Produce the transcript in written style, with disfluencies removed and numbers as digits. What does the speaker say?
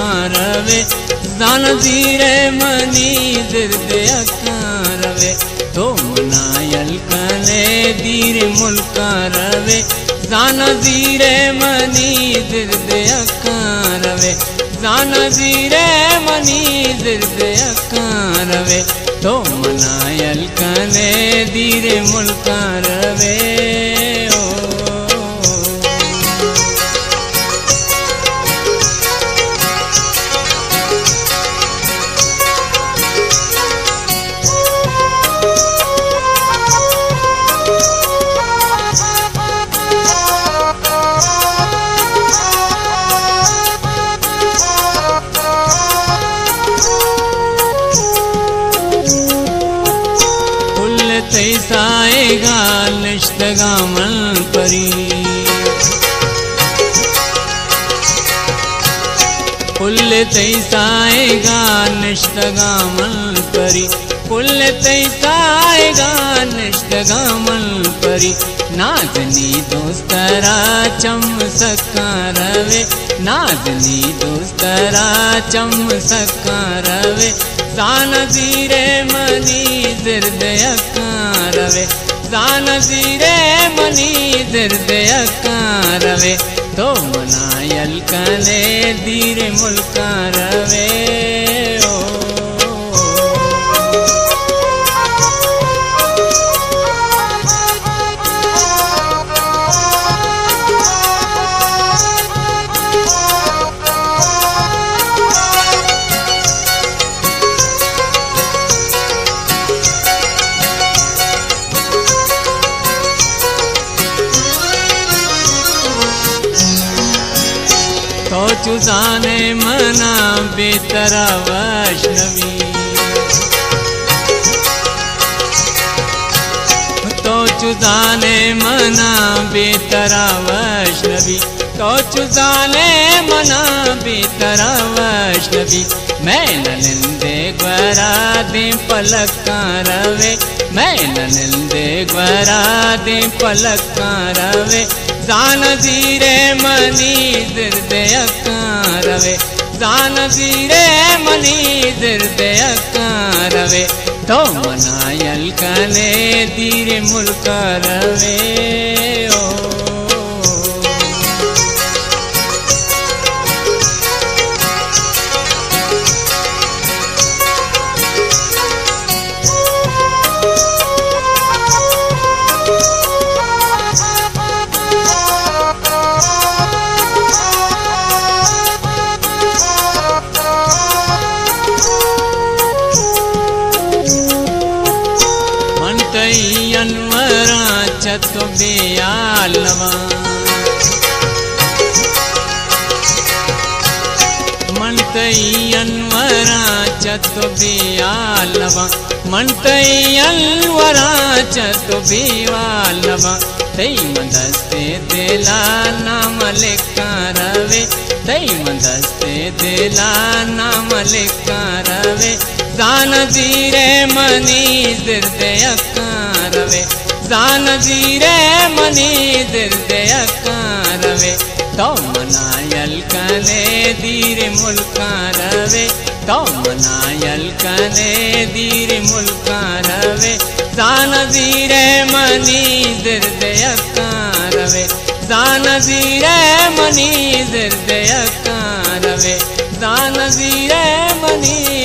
मुल्कारवे जानजीरे money दिर्दे अकारवे तो मनायल कले दीरे मुल्कारवे जानजीरे मनी दिर्दे अकारवे जानजीरे मनी दिर्दे अकारवे तो मनायल कले दीरे मुल्कारवे तैसाएगा निष्ठगामल परी कुल तैसाएगा निष्ठगामल परी कुल तैसाएगा निष्ठगामल परी नाजनी दोस्तरा चम सकारवे नाजनी दोस्तरा चम सकारवे जानजीरे मनी दिर्दे अकारवे जानजीरे मनी दिर्दे अकारवे तो मनायल कले दीरे मुल्कारवे तो चुजाने मना बेतरा वैष्णवी तो चुजाने मना बेतरा वैष्णवी तो चुजाने मना बेतरा वैष्णवी मैं नलिंदे ग्वरा दे पलकारवे मैं नलिंदे ग्वरा दे पलकारवे जानजीरे मनी दिर्दे अकारवे जानजीरे मनी दिर्दे अकारवे तो मनायल कले दीरे मुल्कारवे अनवरा चतो बेयालवा मनतई अनवरा चतो बेयालवा मनतई अनवरा चतो बेयालवा तई मदस्ते दिला नाम लेकारवे तई मदस्ते दिला नाम लेकारवे जानजीरे मनी दिर्दे अकारवे जानजीरे मनी दिर्दे अकारवे तो मनायल कले दीरे मुल्कारवे तो मनायल कले दीरे मुल्कारवे जानजीरे मनी दिर्दे अकारवे जानजीरे मनी दिर्दे अकारवे जानजीरे मनी